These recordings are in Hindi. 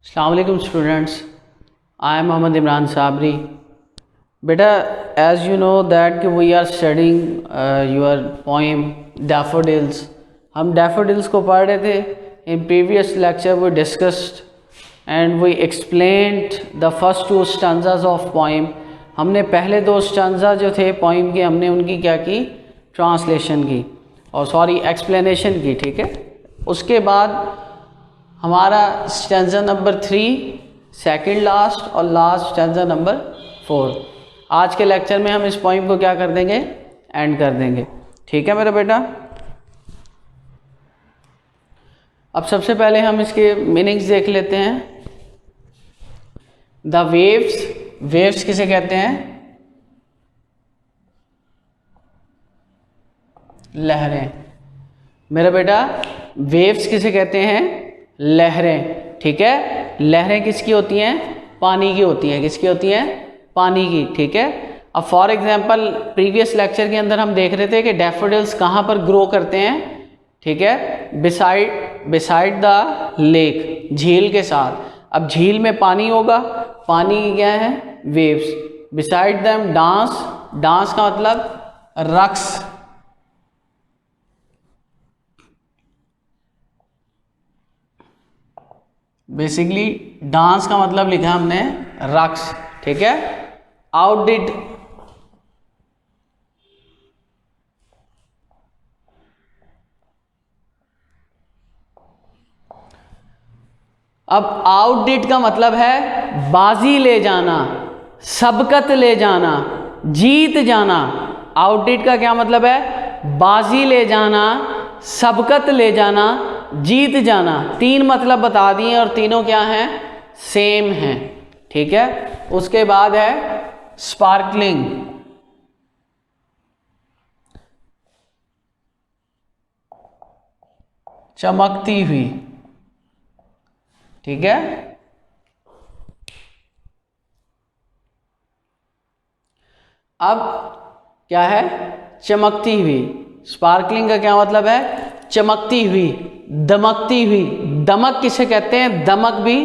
अस्सलाम वालेकुम students, I am Mohammad Imran Sabri. बेटा, as you know that we are studying your poem daffodils. हम डैफोडिल्स को पढ़ रहे थे। In previous lecture we discussed and we explained the first two stanzas of poem. हमने पहले दो स्टांजा जो थे पोएम के, हमने उनकी क्या की, ट्रांसलेशन की और सॉरी एक्सप्लेनेशन की। ठीक है, उसके बाद हमारा स्टैंजा नंबर 3 सेकंड लास्ट और लास्ट स्टैंजा नंबर 4। आज के लेक्चर में हम इस पोइम को क्या कर देंगे, एंड कर देंगे। ठीक है मेरा बेटा। अब सबसे पहले हम इसके मीनिंग्स देख लेते हैं। द वेव्स, वेव्स किसे कहते हैं? लहरें। मेरा बेटा, वेव्स किसे कहते हैं? लहरें। ठीक है, लहरें किसकी होती हैं? पानी की होती हैं। किसकी होती हैं? पानी की। ठीक है। अब फॉर एग्जांपल प्रीवियस लेक्चर के अंदर हम देख रहे थे कि डैफोडिल्स कहाँ पर ग्रो करते हैं। ठीक है, बिसाइड द लेक, झील के साथ। अब झील में पानी होगा, पानी क्या है? Waves. Beside them dance, dance का मतलब रक्स। बेसिकली डांस का मतलब लिखा हमने रक्स। ठीक है। आउटडिड, अब आउटडिड का मतलब है बाजी ले जाना, सबकत ले जाना, जीत जाना। आउटडिड का क्या मतलब है? बाजी ले जाना, सबकत ले जाना, जीत जाना। तीन मतलब बता दिए और तीनों क्या हैं? सेम हैं। ठीक है। उसके बाद है स्पार्कलिंग, चमकती हुई। ठीक है। अब क्या है? चमकती हुई। स्पार्कलिंग का क्या मतलब है? चमकती हुई, दमकती हुई। दमक किसे कहते हैं? दमक भी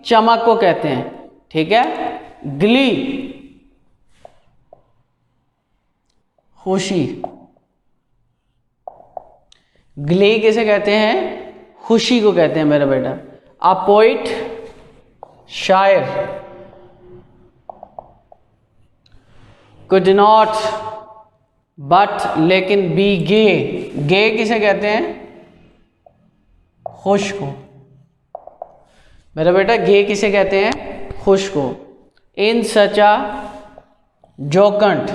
चमक को कहते हैं। ठीक है। ग्ली, खुशी। ग्ली किसे कहते हैं? खुशी को कहते हैं मेरा बेटा। अ पोइट, शायर। कुड नॉट, बट, लेकिन बी गे। गे किसे कहते हैं? खुश को। मेरा बेटा, गे किसे कहते हैं? खुश को। इन सच अ जोकंट,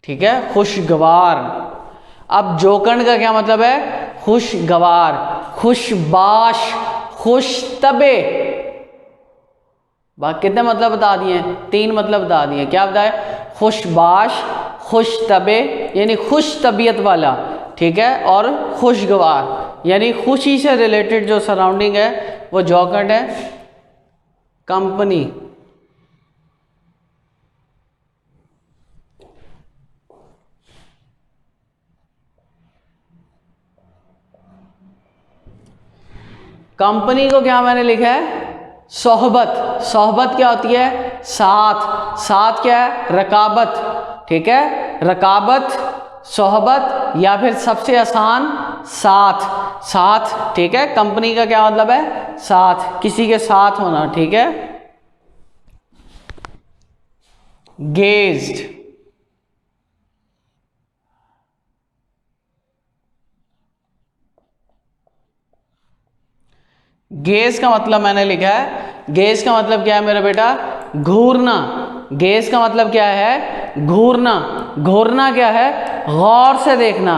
ठीक है, खुशगवार। अब जोकंड का क्या मतलब है? खुशगवार, खुशबाश, खुशतबे। कितने मतलब बता दिए? 3 मतलब बता दिए। क्या बताए? खुशबाश, खुशतबे यानी खुश तबीयत वाला। ठीक है। और खुशगवार यानी खुशी से रिलेटेड जो सराउंडिंग है वो जोकंड है। कंपनी, कंपनी को क्या मैंने लिखा है? सोहबत। सोहबत क्या होती है? साथ। साथ क्या है? रकाबत। ठीक है, रकाबत, सोहबत या फिर सबसे आसान साथ। साथ। ठीक है, कंपनी का क्या मतलब है? साथ, किसी के साथ होना। ठीक है। गेज्ड, गेज का मतलब मैंने लिखा है, गेज का मतलब क्या है मेरा बेटा? घूरना। गेज का मतलब क्या है? घूरना। घूरना क्या है? गौर से देखना।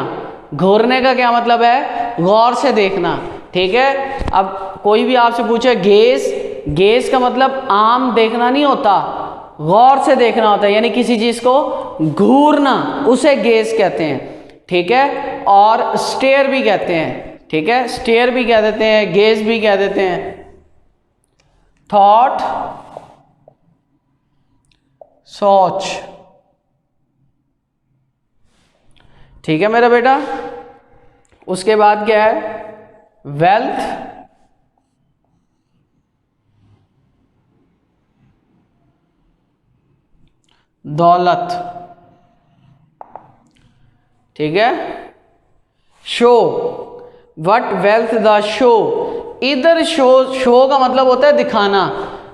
घूरने का क्या मतलब है? गौर से देखना। ठीक है। अब कोई भी आपसे पूछे गेज, गेज का मतलब आम देखना नहीं होता, गौर से देखना होता है, यानी किसी चीज को घूरना, उसे गेज कहते हैं। ठीक है। और स्टेयर भी कहते हैं। ठीक है, स्टेयर भी कह देते हैं, गेज भी कह देते हैं। थॉट, सोच। ठीक है मेरा बेटा। उसके बाद क्या है, वेल्थ, दौलत, ठीक है। Show, what wealth the show, इधर शो, शो का मतलब होता है दिखाना,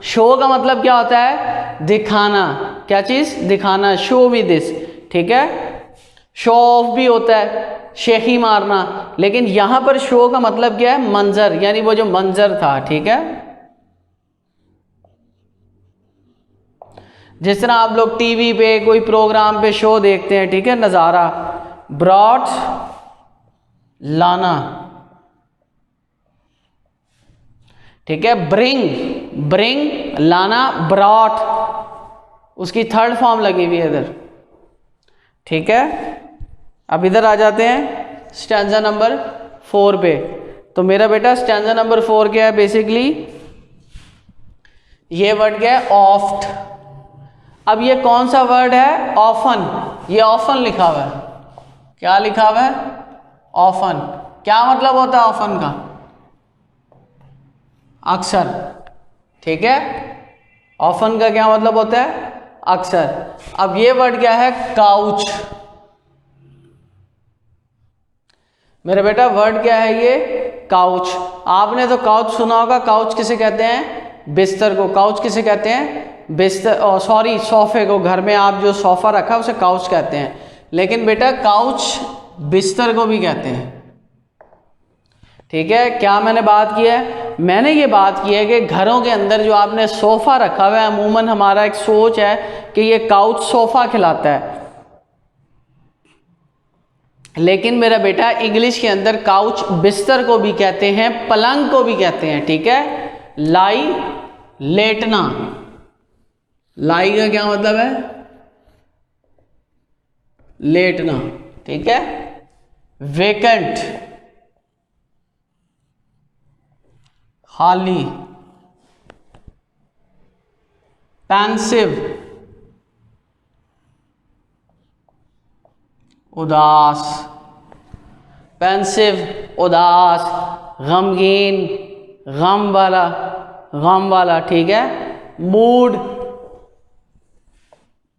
शो का मतलब क्या होता है, दिखाना, क्या चीज दिखाना, शो मी दिस, ठीक है। शो ऑफ भी होता है, शेखी मारना, लेकिन यहां पर शो का मतलब क्या है, मंजर, यानी वो जो मंजर था, ठीक है। जिस तरह आप लोग टीवी पे कोई प्रोग्राम पे शो देखते हैं, ठीक है, नज़ारा, ब्रॉड, लाना, ठीक है। ब्रिंग, ब्रिंग, लाना, ब्रॉट, उसकी थर्ड फॉर्म लगी हुई है इधर, ठीक है। अब इधर आ जाते हैं स्टैंजा नंबर 4 पे। तो मेरा बेटा स्टैंजा नंबर 4 क्या है, बेसिकली ये वर्ड क्या है, ऑफ्ट। अब ये कौन सा वर्ड है, ऑफन, ये ऑफन लिखा हुआ है, क्या लिखा हुआ है, ऑफन। क्या मतलब होता है ऑफन का, अक्सर, ठीक है। ऑफन का क्या मतलब होता है, अक्सर। अब ये वर्ड क्या है, काउच। मेरे बेटा वर्ड क्या है ये, काउच। आपने तो काउच सुना होगा, काउच किसे कहते हैं, बिस्तर को। काउच किसे कहते हैं, बिस्तर, सॉरी सोफे को। घर में आप जो सोफा रखा है उसे काउच कहते हैं, लेकिन बेटा काउच बिस्तर को भी कहते हैं, ठीक है। क्या मैंने बात की है, मैंने ये बात की है कि घरों के अंदर जो आपने सोफा रखा हुआ है, अमूमन हमारा एक सोच है कि ये काउच सोफा खिलाता है, लेकिन मेरा बेटा इंग्लिश के अंदर काउच बिस्तर को भी कहते हैं, पलंग को भी कहते हैं, ठीक है। लाई, लेटना, लाई का क्या मतलब है, लेटना, ठीक है। वेकेंट, खाली। पेंसिव, उदास, पेंसिव, उदास, गमगीन, गम वाला, गम वाला, ठीक है। मूड,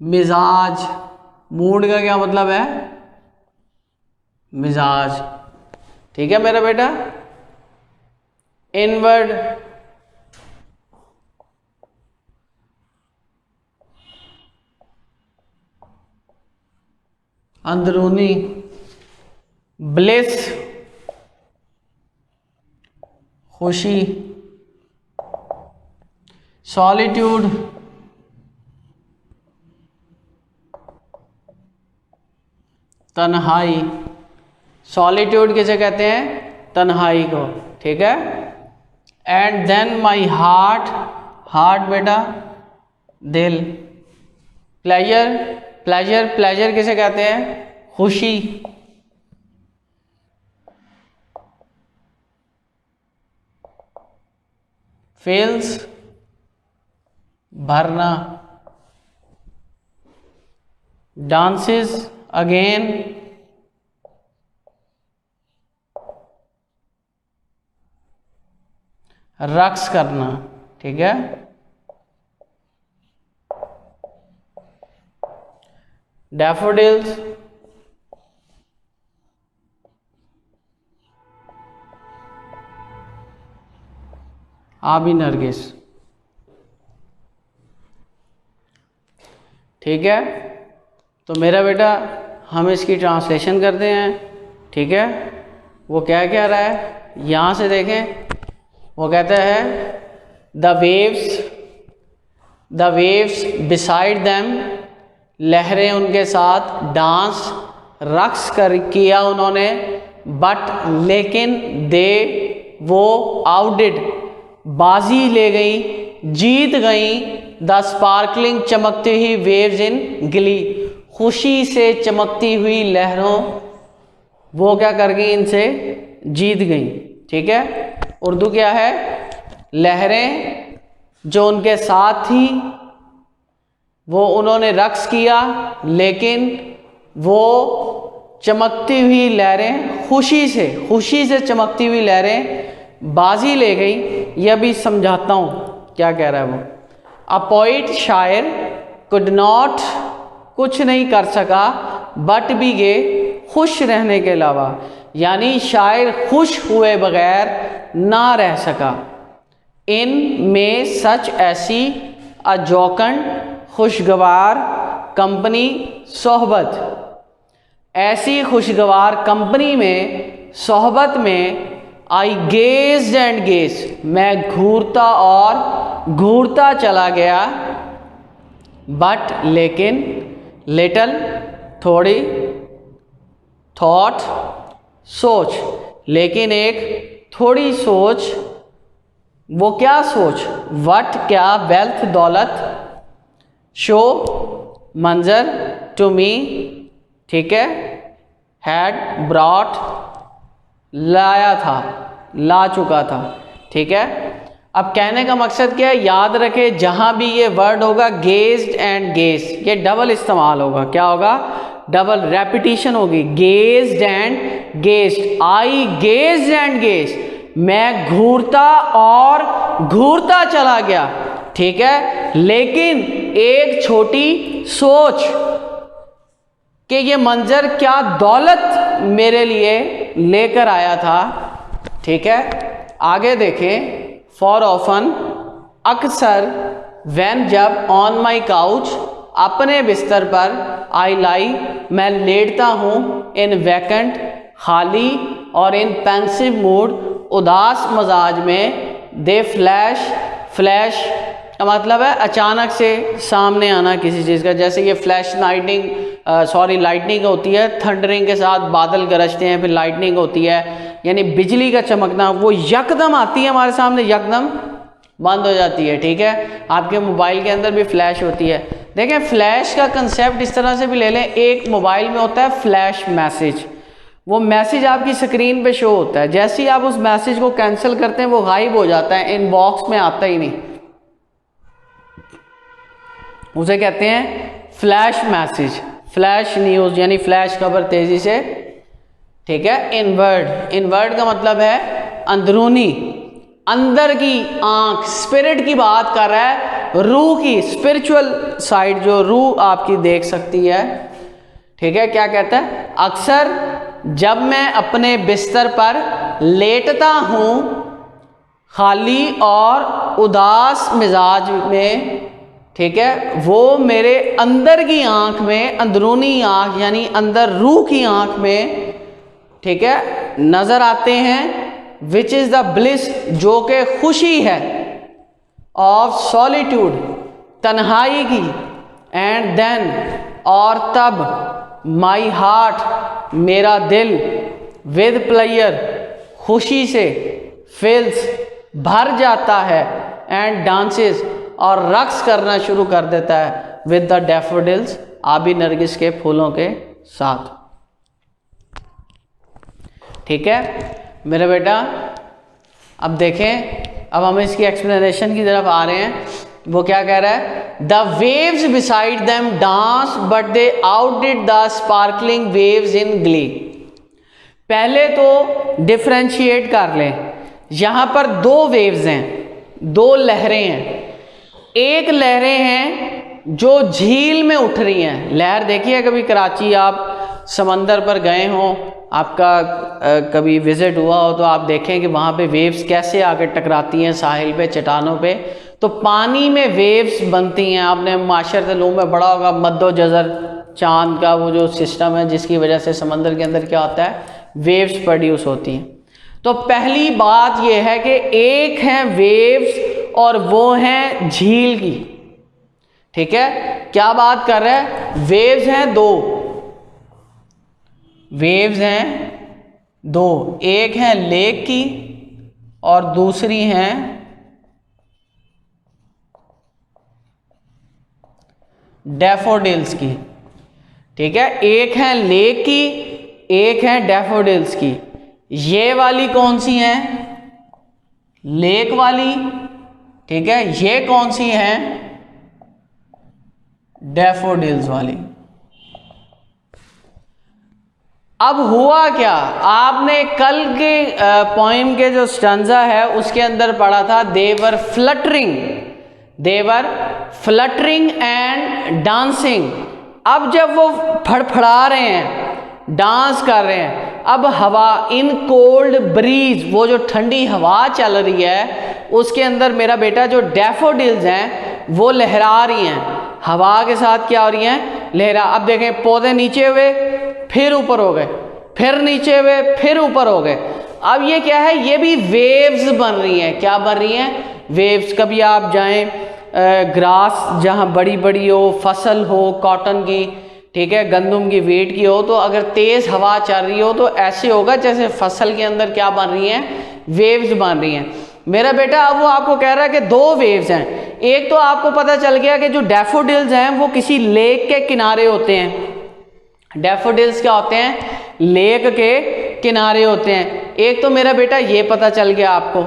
मिजाज, मूड का क्या मतलब है, मिजाज, ठीक है मेरा बेटा। इनवर्ड, अंदरूनी। ब्लिस, खुशी। सॉलिट्यूड, तन्हाई। सॉलिट्यूड किसे कहते हैं, तन्हाई को, ठीक है। And then my heart, heart बेटा दिल। प्लेजर, प्लेजर, प्लेजर किसे कहते हैं, खुशी। फेल्स, भरना। डांसेस, अगेन, रक्स करना, ठीक है। डैफोडिल्स, आबी नरगिस, ठीक है। तो मेरा बेटा हम इसकी ट्रांसलेशन करते हैं, ठीक है। वो क्या कह रहा है, यहाँ से देखें, वो कहता है द वेव्स बिसाइड देम, लहरें उनके साथ, डांस, रक्स कर किया उन्होंने, बट लेकिन, दे वो, आउटडिड बाजी ले गई, जीत गई, द स्पार्कलिंग चमकती हुई वेव्स इन गिली, खुशी से चमकती हुई लहरों, वो क्या कर गई, इनसे जीत गई, ठीक है। उर्दू क्या है, लहरें जो उनके साथ थी वो उन्होंने रक्स किया, लेकिन वो चमकती हुई लहरें, खुशी से चमकती हुई लहरें बाजी ले गई। यह भी समझाता हूँ क्या कह रहा है वो। अ पोइट, शायर, कुड नॉट, कुछ नहीं कर सका, बट बी गे, खुश रहने के अलावा, यानी शायर खुश हुए बगैर ना रह सका। इन में सच, ऐसी, अजोकन, खुशगवार, कंपनी, सोहबत, ऐसी खुशगवार कंपनी में, सोहबत में, आई गेज एंड गेज, मैं घूरता और घूरता चला गया, बट लेकिन, लिटल थोड़ी, थॉट सोच, लेकिन एक थोड़ी सोच, वो क्या सोच, वट क्या, वेल्थ दौलत, शो मंजर, टू मी, ठीक है, हैड ब्रॉट लाया था, ला चुका था, ठीक है। अब कहने का मकसद क्या है, याद रखे जहां भी ये वर्ड होगा गेज्ड एंड गेज, ये डबल इस्तेमाल होगा, क्या होगा, डबल रेपिटिशन होगी, gazed and gazed, I gazed and gauge, मैं घूरता और घूरता चला गया, ठीक है, लेकिन एक छोटी सोच कि ये मंजर क्या दौलत मेरे लिए लेकर आया था, ठीक है। आगे देखें, फॉर ऑफन, अक्सर, व्हेन जब, ऑन माई काउच, अपने बिस्तर पर, आई लाई, मैं लेटता हूँ, इन वैकेंट, खाली, और इन पेंसिव मूड, उदास मजाज में, दे फ्लैश, फ्लैश का मतलब है अचानक से सामने आना किसी चीज़ का, जैसे ये फ्लैश लाइटनिंग होती है, थंडरिंग के साथ बादल गरजते हैं, फिर लाइटनिंग होती है, यानी बिजली का चमकना, वो यकदम आती है हमारे सामने, यकदम बंद हो जाती है, ठीक है। आपके मोबाइल के अंदर भी फ्लैश होती है। देखें, फ्लैश का कंसेप्ट इस तरह से भी ले लें, एक मोबाइल में होता है फ्लैश मैसेज, वो मैसेज आपकी स्क्रीन पे शो होता है, जैसे ही आप उस मैसेज को कैंसिल करते हैं वो गायब हो जाता है, इनबॉक्स में आता ही नहीं, उसे कहते हैं फ्लैश मैसेज, फ्लैश न्यूज़, यानी फ्लैश खबर तेज़ी से, ठीक है। इनवर्ड, इनवर्ड का मतलब है अंदरूनी, अंदर की आंख, स्पिरिट की बात कर रहा है, रूह की, स्पिरिचुअल साइड जो रूह आपकी देख सकती है, ठीक है। क्या कहता है, अक्सर जब मैं अपने बिस्तर पर लेटता हूँ, खाली और उदास मिजाज में, ठीक है, वो मेरे अंदर की आंख में, अंदरूनी आंख यानी अंदर रूह की आंख में, ठीक है, नजर आते हैं, विच इज द ब्लिस, जो कि खुशी है, ऑफ सॉलिट्यूड, तन्हाई की, एंड देन, और तब, माई हार्ट, मेरा दिल, विद प्लेयर, खुशी से, फिल्स, भर जाता है, एंड डांसेस, और रक्स करना शुरू कर देता है, विद द डैफोडिल्स, आबी नरगिस के फूलों के साथ, ठीक है मेरे बेटा। अब देखें, अब हम इसकी एक्सप्लेनेशन की तरफ आ रहे हैं। वो क्या कह रहा है, the waves beside them dance but they outdid the sparkling waves in glee. पहले तो डिफ्रेंशिएट कर लें, यहां पर दो वेव्स हैं, दो लहरें हैं। एक लहरें हैं जो झील में उठ रही हैं, लहर देखिए, कभी कराची आप समंदर पर गए हों, आपका कभी विजिट हुआ हो तो आप देखें कि वहाँ पे वेव्स कैसे आकर टकराती हैं साहिल पे, चट्टानों पे, तो पानी में वेव्स बनती हैं। आपने माशरत उलूम में पढ़ा होगा, मद्दो जज़र, चांद का वो जो सिस्टम है जिसकी वजह से समंदर के अंदर क्या होता है, वेव्स प्रोड्यूस होती हैं। तो पहली बात यह है कि एक है वेव्स और वो हैं झील की, ठीक है। क्या बात कर रहे हैं, वेव्स हैं दो, वेव्स हैं दो, एक है लेक की और दूसरी है डैफोडिल्स की, ठीक है। एक है लेक की, एक है डैफोडिल्स की। ये वाली कौन सी है, लेक वाली, ठीक है। ये कौन सी है, डैफोडिल्स वाली। अब हुआ क्या, आपने कल के पोएम के जो स्टैंजा है उसके अंदर पढ़ा था, देवर फ्लटरिंग एंड डांसिंग। अब जब वो फड़फड़ा रहे हैं, डांस कर रहे हैं, अब हवा इन कोल्ड ब्रीज, वो जो ठंडी हवा चल रही है उसके अंदर मेरा बेटा जो डैफोडिल्स हैं वो लहरा रही हैं, हवा के साथ क्या हो रही हैं, लहरा। अब देखें पौधे नीचे हुए फिर ऊपर हो गए, फिर नीचे हुए फिर ऊपर हो गए। अब ये क्या है, ये भी वेव्स बन रही हैं। क्या बन रही हैं, वेव्स। कभी आप जाएं ग्रास जहाँ बड़ी बड़ी हो, फसल हो कॉटन की, ठीक है, गंदम की वेट की हो, तो अगर तेज़ हवा चल रही हो तो ऐसे होगा जैसे फसल के अंदर क्या बन रही हैं, वेव्स बन रही हैं। मेरा बेटा अब वो आपको कह रहा है कि दो वेव्स हैं। एक तो आपको पता चल गया कि जो डैफोडिल्स हैं वो किसी लेक के किनारे होते हैं। डैफोडिल्स क्या होते हैं, लेक के किनारे होते हैं। एक तो मेरा बेटा ये पता चल गया आपको,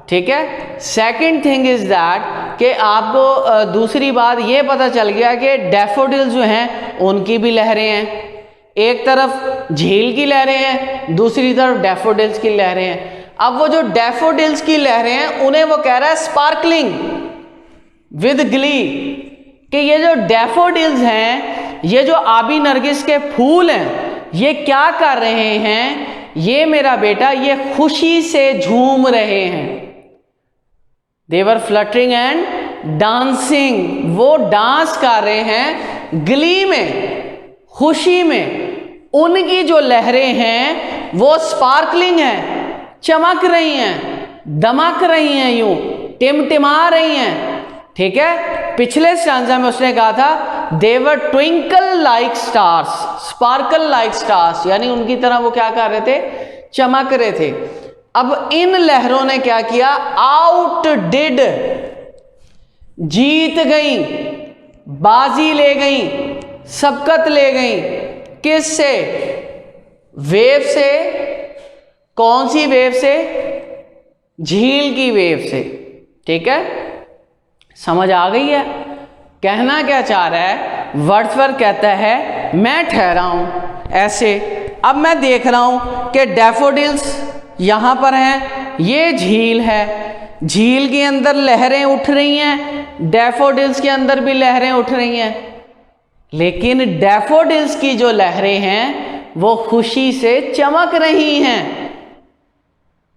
ठीक है। सेकंड थिंग इज दैट कि आपको दूसरी बात ये पता चल गया कि डैफोडिल्स जो हैं उनकी भी लहरें हैं। एक तरफ झील की लहरें हैं, दूसरी तरफ डैफोडिल्स की लहरें हैं। अब वो जो डैफोडिल्स की लहरें हैं उन्हें वो कह रहा है स्पार्कलिंग विद ग्ली, कि ये जो डैफोडिल्स हैं, ये जो आबी नरगिस के फूल हैं, ये क्या कर रहे हैं, ये मेरा बेटा ये खुशी से झूम रहे हैं। देवर फ्लटरिंग एंड डांसिंग, वो डांस कर रहे हैं ग्ली में, खुशी में। उनकी जो लहरें हैं वो स्पार्कलिंग है, चमक रही हैं, दमक रही हैं, यूं टिमटिमा रही हैं, ठीक है। पिछले स्टैंजा में उसने कहा था they were twinkle like stars, sparkle like stars, यानी उनकी तरह वो क्या कर रहे थे, चमक रहे थे। अब इन लहरों ने क्या किया, आउट डिड, जीत गई, बाजी ले गई, सबकत ले गई। किससे, वेव से। कौन सी वेव से, झील की वेव से, ठीक है। समझ आ गई है, कहना क्या चाह रहा है। वर्ड्सवर्थ कहता है मैं ठहरा हूं ऐसे, अब मैं देख रहा हूं कि डैफोडिल्स यहां पर हैं, ये झील है, झील के अंदर लहरें उठ रही हैं, डैफोडिल्स के अंदर भी लहरें उठ रही हैं, लेकिन डैफोडिल्स की जो लहरें हैं वो खुशी से चमक रही हैं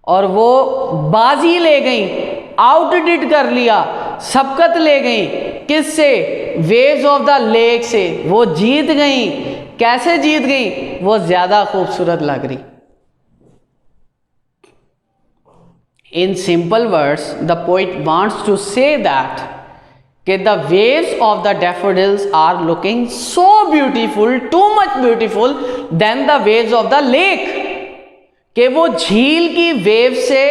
और वो बाजी ले गई, आउटडिड कर लिया, सबकत ले गई। किससे, वेव्स ऑफ द लेक से, वो जीत गई। कैसे जीत गई, वो ज्यादा खूबसूरत लग रही। In simple words the poet wants to say that कि the waves of the daffodils are looking so beautiful, too much beautiful than the waves of the lake, कि वो झील की वेव से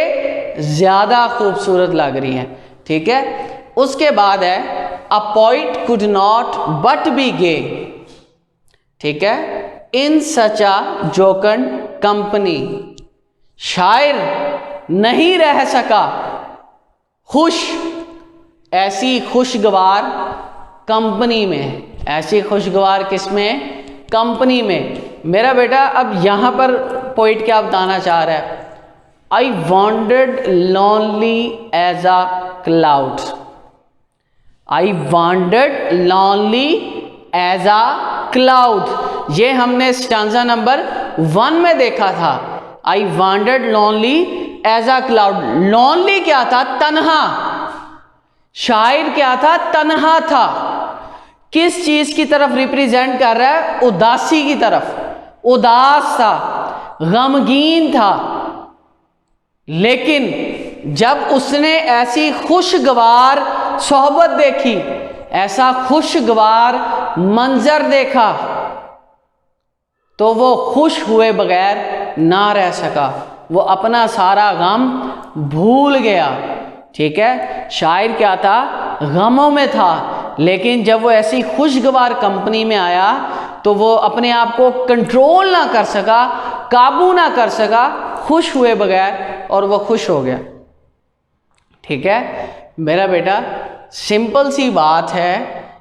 ज्यादा खूबसूरत लग रही हैं, ठीक है। उसके बाद है a poet could not but be gay, ठीक है, इन सच अ जोकन कंपनी, शायर नहीं रह सका खुश ऐसी खुशगवार कंपनी में। ऐसी खुशगवार किसमें, कंपनी में। मेरा बेटा अब यहां पर पोइट क्या बताना चाह रहा है, I wandered lonely as a cloud, I wandered lonely as a cloud. ये हमने स्टांजा नंबर 1 में देखा था, I wandered lonely as a cloud. Lonely क्या था, तन्हा। शायर क्या था, तन्हा था। किस चीज की तरफ रिप्रेजेंट कर रहा है, उदासी की तरफ। उदास था, गमगीन था, लेकिन जब उसने ऐसी खुशगवार सोहबत देखी, ऐसा खुशगवार मंजर देखा, तो वो खुश हुए बगैर ना रह सका, वो अपना सारा गम भूल गया, ठीक है। शायर क्या था, गमों में था, लेकिन जब वो ऐसी खुशगवार कंपनी में आया तो वो अपने आप को कंट्रोल ना कर सका, काबू ना कर सका, खुश हुए बगैर, और वो खुश हो गया, ठीक है। मेरा बेटा सिंपल सी बात है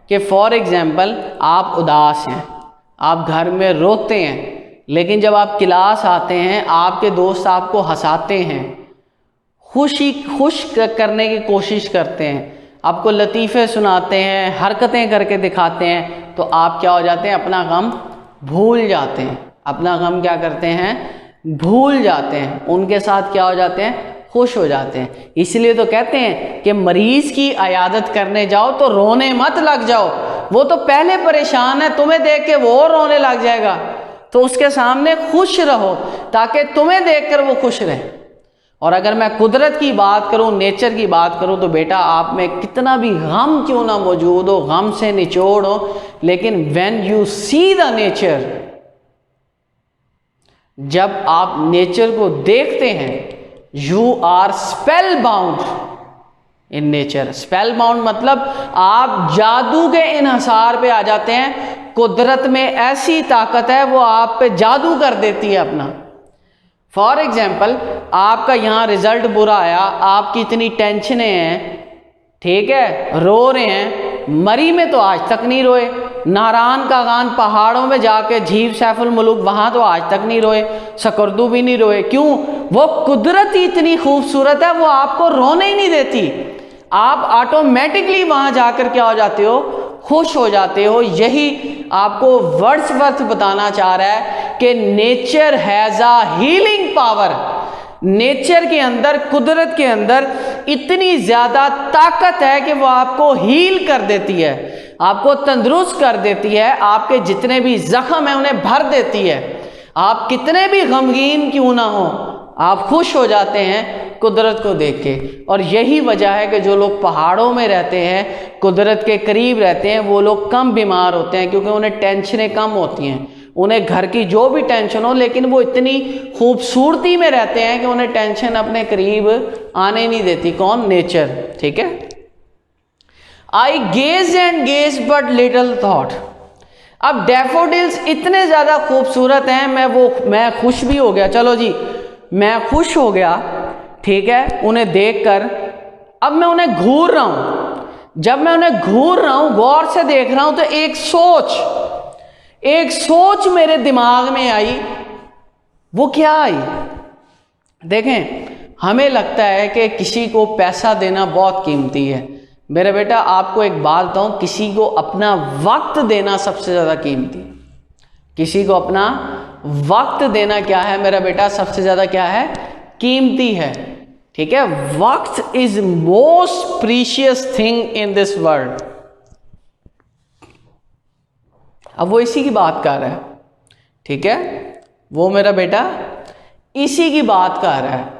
कि फॉर एग्जाम्पल आप उदास हैं, आप घर में रोते हैं, लेकिन जब आप क्लास आते हैं, आपके दोस्त आपको हंसाते हैं, खुश करने की कोशिश करते हैं, आपको लतीफ़े सुनाते हैं, हरकतें करके दिखाते हैं, तो आप क्या हो जाते हैं, अपना गम भूल जाते हैं। अपना गम क्या करते हैं, भूल जाते हैं। उनके साथ क्या हो जाते हैं, खुश हो जाते हैं। इसलिए तो कहते हैं कि मरीज की अयादत करने जाओ तो रोने मत लग जाओ, वो तो पहले परेशान है, तुम्हें देख के वो रोने लग जाएगा, तो उसके सामने खुश रहो ताकि तुम्हें देखकर वो खुश रहे। और अगर मैं कुदरत की बात करूं, नेचर की बात करूं, तो बेटा आप में कितना भी गम क्यों ना मौजूद हो, गम से निचोड़ हो, लेकिन when you see the nature, जब आप नेचर को देखते हैं, you are spell bound in nature. Spell bound मतलब आप जादू के इन्हिसार पे आ जाते हैं। कुदरत में ऐसी ताकत है, वो आप पे जादू कर देती है अपना। फॉर एग्जाम्पल, आपका यहाँ रिजल्ट बुरा आया, आपकी इतनी टेंशनें हैं, ठीक है, रो रहे हैं। मरी में तो आज तक नहीं रोए, नारायण का गान पहाड़ों में जाके झील सैफुल मुलुक, वहाँ तो आज तक नहीं रोए, सकरदू भी नहीं रोए। क्यों? वो कुदरत ही इतनी खूबसूरत है, वो आपको रोने ही नहीं देती। आप ऑटोमेटिकली वहाँ जाकर क्या हो जाते हो, खुश हो जाते हो। यही आपको वर्ड्सवर्थ बताना चाह रहा है कि nature has a healing power. Nature के अंदर, कुदरत के अंदर इतनी ज़्यादा ताकत है कि वो आपको हील कर देती है, आपको तंदुरुस्त कर देती है, आपके जितने भी जख्म हैं उन्हें भर देती है। आप कितने भी गमगीन क्यों ना हो, आप खुश हो जाते हैं कुदरत को देख के। और यही वजह है कि जो लोग पहाड़ों में रहते हैं, कुदरत के करीब रहते हैं, वो लोग कम बीमार होते हैं, क्योंकि उन्हें टेंशनें कम होती हैं। उन्हें घर की जो भी टेंशन हो, लेकिन वो इतनी खूबसूरती में रहते हैं कि उन्हें टेंशन अपने करीब आने नहीं देती। कौन? नेचर। ठीक है। I gaze and gaze but little thought. अब डैफोडिल्स इतने ज़्यादा खूबसूरत हैं, मैं खुश भी हो गया, चलो जी मैं खुश हो गया, ठीक है, उन्हें देखकर। अब मैं उन्हें घूर रहा हूं। जब मैं उन्हें घूर रहा हूं, गौर से देख रहा हूं, तो एक सोच मेरे दिमाग में आई। वो क्या आई? देखें, हमें लगता है कि किसी को पैसा देना बहुत कीमती है। मेरे बेटा आपको एक बात बताऊं, किसी को अपना वक्त देना सबसे ज़्यादा कीमती है। किसी को अपना वक्त देना क्या है मेरा बेटा, सबसे ज़्यादा क्या है, कीमती है। ठीक है। वक्त is most precious thing in this world. अब वो इसी की बात कर रहा है, ठीक है, वो मेरा बेटा इसी की बात कर रहा है।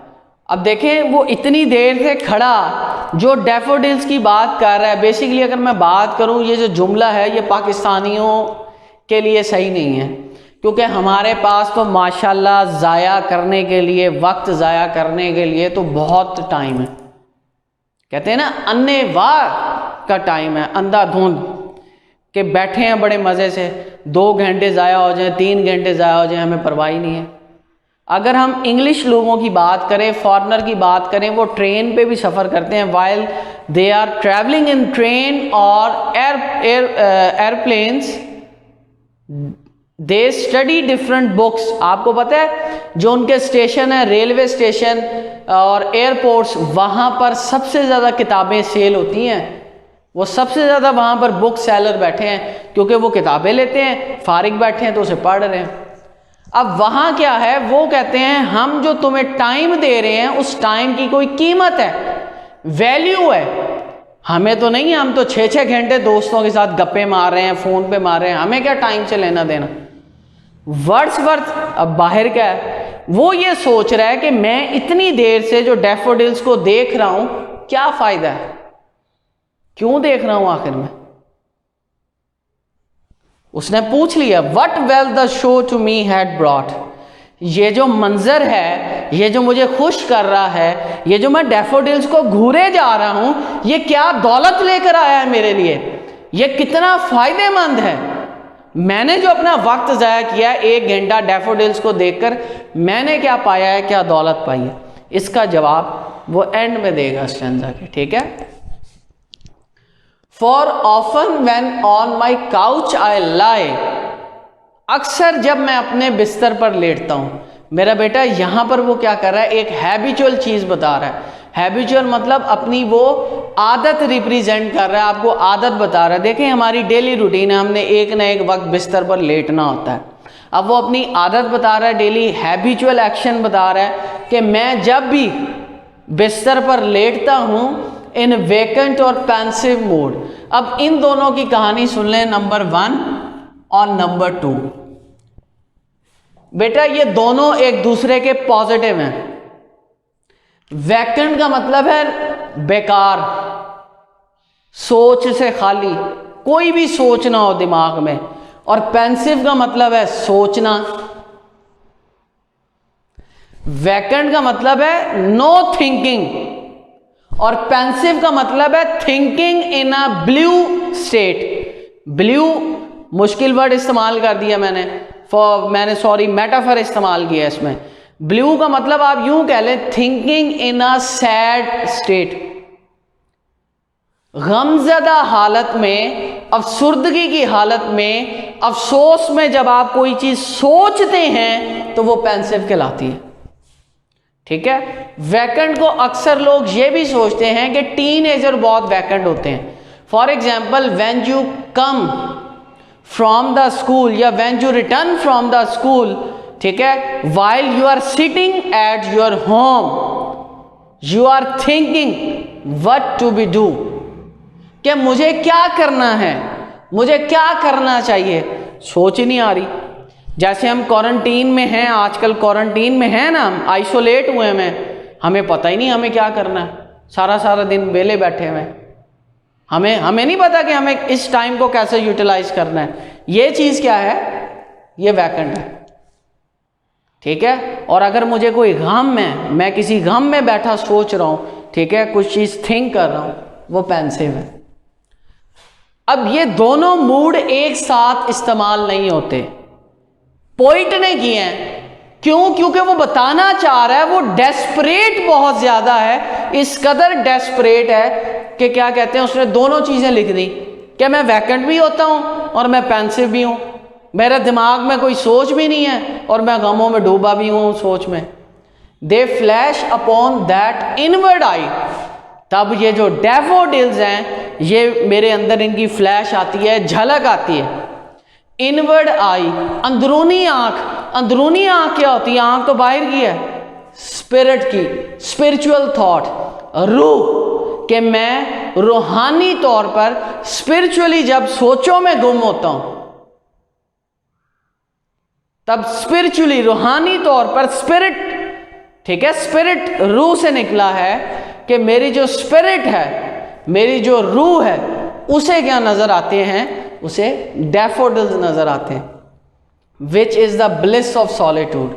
अब देखें, वो इतनी देर से खड़ा जो डैफोडिल्स की बात कर रहा है। बेसिकली अगर मैं बात करूं, ये जो जुमला है ये पाकिस्तानियों के लिए सही नहीं है, क्योंकि हमारे पास तो माशाल्लाह ज़ाया करने के लिए, वक्त ज़ाया करने के लिए तो बहुत टाइम है। कहते हैं ना, अन्ने वाह का टाइम है, अंधाधुंध के बैठे हैं बड़े मज़े से, 2 घंटे ज़ाया हो जाए, 3 घंटे ज़ाया हो जाए, हमें परवाह ही नहीं है। अगर हम इंग्लिश लोगों की बात करें, फॉरेनर की बात करें, वो ट्रेन पे भी सफ़र करते हैं। While they are travelling in train और airplanes, they study different books. आपको पता है जो उनके स्टेशन है, रेलवे स्टेशन और एयरपोर्ट्स, वहाँ पर सबसे ज़्यादा किताबें सेल होती हैं। वो सबसे ज़्यादा वहाँ पर बुक सेलर बैठे हैं, क्योंकि वो किताबें लेते हैं, फारिग बैठे हैं तो उसे पढ़ रहे हैं। अब वहाँ क्या है, वो कहते हैं हम जो तुम्हें टाइम दे रहे हैं, उस टाइम की कोई कीमत है, वैल्यू है। हमें तो नहीं, हम तो 6-6 घंटे दोस्तों के साथ गप्पे मार रहे हैं, फ़ोन पे मार रहे हैं, हमें क्या टाइम से लेना देना। वर्ड्सवर्थ अब बाहर क्या है, वो ये सोच रहा है कि मैं इतनी देर से जो डैफोडिल्स को देख रहा हूं, क्या फ़ायदा है, क्यों देख रहा हूं आखिर में। उसने पूछ लिया, what wealth the show to me had brought. ये जो मंजर है, ये जो मुझे खुश कर रहा है, ये जो मैं डैफोडिल्स को घूरे जा रहा हूं, ये क्या दौलत लेकर आया है मेरे लिए, ये कितना फायदेमंद है। मैंने जो अपना वक्त ज़ाया किया है 1 घंटा डैफोडिल्स को देखकर, मैंने क्या पाया है, क्या दौलत पाई है, इसका जवाब वो एंड में देगा स्टैंजा के। ठीक है। For often when on my couch I lie, अक्सर जब मैं अपने बिस्तर पर लेटता हूँ, मेरा बेटा यहाँ पर वो क्या कर रहा है, एक हैबिचुअल चीज़ बता रहा है। हैबिचुअल मतलब अपनी वो आदत रिप्रेजेंट कर रहा है, आपको आदत बता रहा है। देखें हमारी डेली रूटीन है, हमने एक ना एक वक्त बिस्तर पर लेटना होता है। अब वो अपनी आदत बता रहा है, डेली हैबिचुअल एक्शन बता रहा है कि मैं जब भी बिस्तर पर लेटता हूँ इन वेकेंट और पेंसिव मोड। अब इन दोनों की कहानी सुन लें, नंबर 1 और नंबर 2। बेटा ये दोनों एक दूसरे के पॉजिटिव हैं। वैकेंट का मतलब है बेकार, सोच से खाली, कोई भी सोच ना हो दिमाग में। और पेंसिव का मतलब है सोचना। वैकेंट का मतलब है नो थिंकिंग और पेंसिव का मतलब है thinking in a blue state. Blue मुश्किल वर्ड इस्तेमाल कर दिया मैंने मेटाफर इस्तेमाल किया इसमें। ब्लू का मतलब आप यूं कह लें thinking in a sad state, गमज़दा हालत में, अफसुर्दगी की हालत में, अफसोस में जब आप कोई चीज सोचते हैं तो वो पेंसिव कहलाती है। ठीक है। वैकेंट को अक्सर लोग ये भी सोचते हैं कि टीनेजर बहुत वैकेंट होते हैं। For example when you come from the school या when you return from the school, ठीक है, while you are sitting at your home you are thinking what to be do, कि मुझे क्या करना है, मुझे क्या करना चाहिए, सोच ही नहीं आ रही। जैसे हम क्वारंटीन में हैं, आजकल क्वारंटीन में हैं ना, हम आइसोलेट हुए हैं, हमें पता ही नहीं हमें क्या करना है, सारा सारा दिन वेले बैठे हुए हैं, हमें नहीं पता कि हमें इस टाइम को कैसे यूटिलाइज करना है। ये चीज़ क्या है, ये वैकेंट है। ठीक है। और अगर मुझे कोई गम है, मैं किसी गम में बैठा सोच रहा हूं, ठीक है, कुछ चीज़ थिंक कर रहा हूं, वो पेंसिव है। अब ये दोनों मूड एक साथ इस्तेमाल नहीं होते। पोइट ने किए हैं, क्यों? क्योंकि वो बताना चाह रहा है, वो डेस्परेट बहुत ज्यादा है, इस कदर डेस्परेट है कि क्या कहते हैं, उसने दोनों चीजें लिख दी कि मैं वैकेंट भी होता हूं और मैं पेंसिव भी हूं, मेरे दिमाग में कोई सोच भी नहीं है और मैं गमों में डूबा भी हूं सोच में। दे फ्लैश अपॉन दैट इनवर्ड आई। तब ये जो डैफोडिल्स हैं, ये मेरे अंदर इनकी फ्लैश आती है, झलक आती है। इनवर्ड आई, अंदरूनी आंख। अंदरूनी आंख क्या होती है? आंख तो बाहर की है, स्पिरिट की, स्पिरिचुअल थॉट, रूह, कि मैं रूहानी तौर पर स्पिरिचुअली जब सोचों में गुम होता हूं, तब स्पिरिचुअली रूहानी तौर पर स्पिरिट, ठीक है, स्पिरिट रूह से निकला है कि मेरी जो स्पिरिट है, मेरी जो रूह है, उसे क्या नजर आते हैं? उसे डैफोडिल्स नजर आते हैं, which is the bliss of solitude.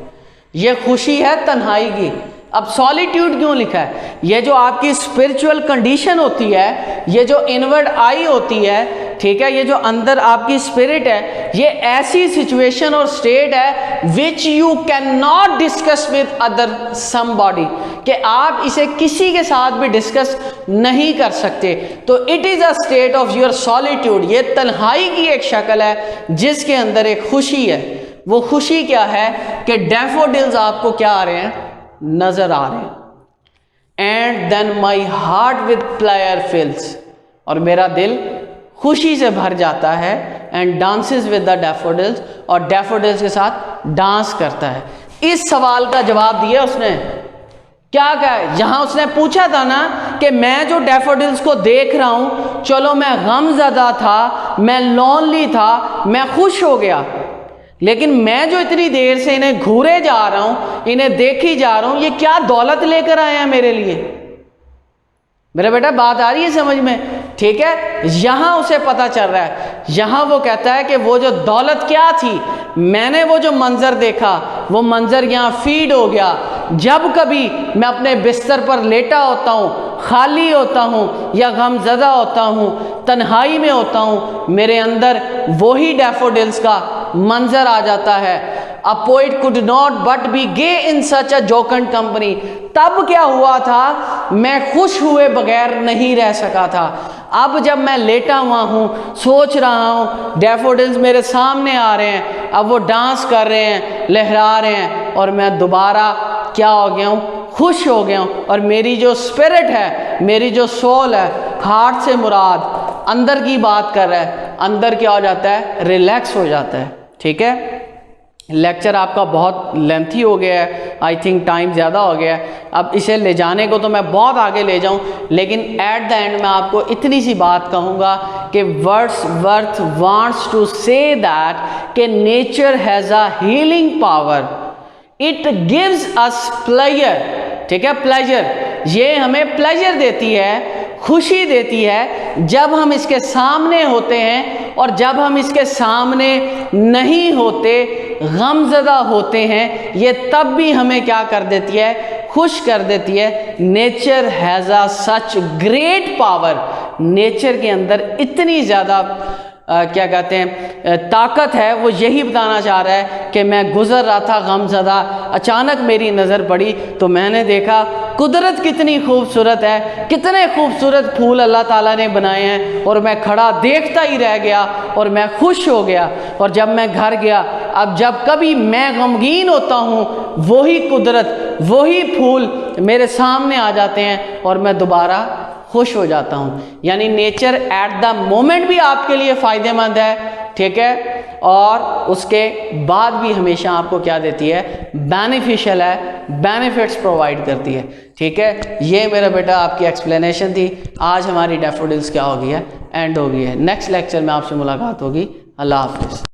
ये खुशी है तन्हाई की। अब सॉलिट्यूड क्यों लिखा है? ये जो आपकी स्पिरिचुअल कंडीशन होती है, ये जो इनवर्ड आई होती है, ठीक है, ये जो अंदर आपकी स्पिरिट है, ये ऐसी सिचुएशन और स्टेट है which you can not discuss with other somebody, कि आप इसे किसी के साथ भी डिस्कस नहीं कर सकते। तो it is a state of your solitude. ये तन्हाई की एक शक्ल है जिसके अंदर एक खुशी है। वो खुशी क्या है कि डैफोडिल्स आपको क्या आ रहे हैं? नजर आ रहे हैं। And then my heart with pleasure fills, और मेरा दिल खुशी से भर जाता है। And dances with the daffodils, और डैफोडिल्स के साथ डांस करता है। इस सवाल का जवाब दिया उसने। क्या कहा? जहां उसने पूछा था ना कि मैं जो डैफोडिल्स को देख रहा हूं, चलो मैं गमज़दा था, मैं लोनली था, मैं खुश हो गया, लेकिन मैं जो इतनी देर से इन्हें घूरे जा रहा हूं, इन्हें देखी जा रहा हूं, ये क्या दौलत लेकर आए हैं मेरे लिए। मेरा बेटा बात आ रही है समझ में? ठीक है। यहां उसे पता चल रहा है, यहां वो कहता है कि वो जो दौलत क्या थी, मैंने वो जो मंजर देखा, वो मंजर यहां फीड हो गया। जब कभी मैं अपने बिस्तर पर लेटा होता हूं, खाली होता हूं या गमज़दा होता हूं, तन्हाई में होता हूं, मेरे अंदर वही डैफोडिल्स का मंजर आ जाता है। A poet could not but be gay in such a jocund company. तब क्या हुआ था? मैं खुश हुए बगैर नहीं रह सका था। अब जब मैं लेटा हुआ हूँ, सोच रहा हूँ, डैफोडिल्स मेरे सामने आ रहे हैं, अब वो डांस कर रहे हैं, लहरा रहे हैं, और मैं दोबारा क्या हो गया हूँ, खुश हो गया हूँ। और मेरी जो स्पिरिट है, मेरी जो सोल है, हार्ट से मुराद अंदर की बात कर रहा है, अंदर क्या हो जाता है, रिलैक्स हो जाता है। ठीक है, लेक्चर आपका बहुत लेंथी हो गया है, आई थिंक टाइम ज़्यादा हो गया है। अब इसे ले जाने को तो मैं बहुत आगे ले जाऊं, लेकिन एट द एंड मैं आपको इतनी सी बात कहूँगा कि Wordsworth wants to say that कि nature has a healing power, it gives us pleasure. ठीक है, प्लेजर, ये हमें प्लेजर देती है, खुशी देती है जब हम इसके सामने होते हैं, और जब हम इसके सामने नहीं होते, गमज़दा होते हैं, ये तब भी हमें क्या कर देती है, खुश कर देती है। Nature has a such great power, nature के अंदर इतनी ज़्यादा क्या कहते हैं ताकत है। वो यही बताना चाह रहा है कि मैं गुज़र रहा था गमज़दा, अचानक मेरी नज़र पड़ी तो मैंने देखा कुदरत कितनी खूबसूरत है, कितने खूबसूरत फूल अल्लाह ताला ने बनाए हैं, और मैं खड़ा देखता ही रह गया और मैं खुश हो गया। और जब मैं घर गया, अब जब कभी मैं गमगीन होता हूँ, वही कुदरत, वही फूल मेरे सामने आ जाते हैं और मैं दोबारा खुश हो जाता हूँ। यानी नेचर एट द मोमेंट भी आपके लिए फ़ायदेमंद है। ठीक है, और उसके बाद भी हमेशा आपको क्या देती है, बेनिफिशियल है, बेनिफिट्स प्रोवाइड करती है। ठीक है, ये मेरा बेटा आपकी एक्सप्लेनेशन थी। आज हमारी डैफोडिल्स क्या हो गई है, एंड हो गई है। नेक्स्ट लेक्चर में आपसे मुलाकात होगी। अल्लाह हाफिज़।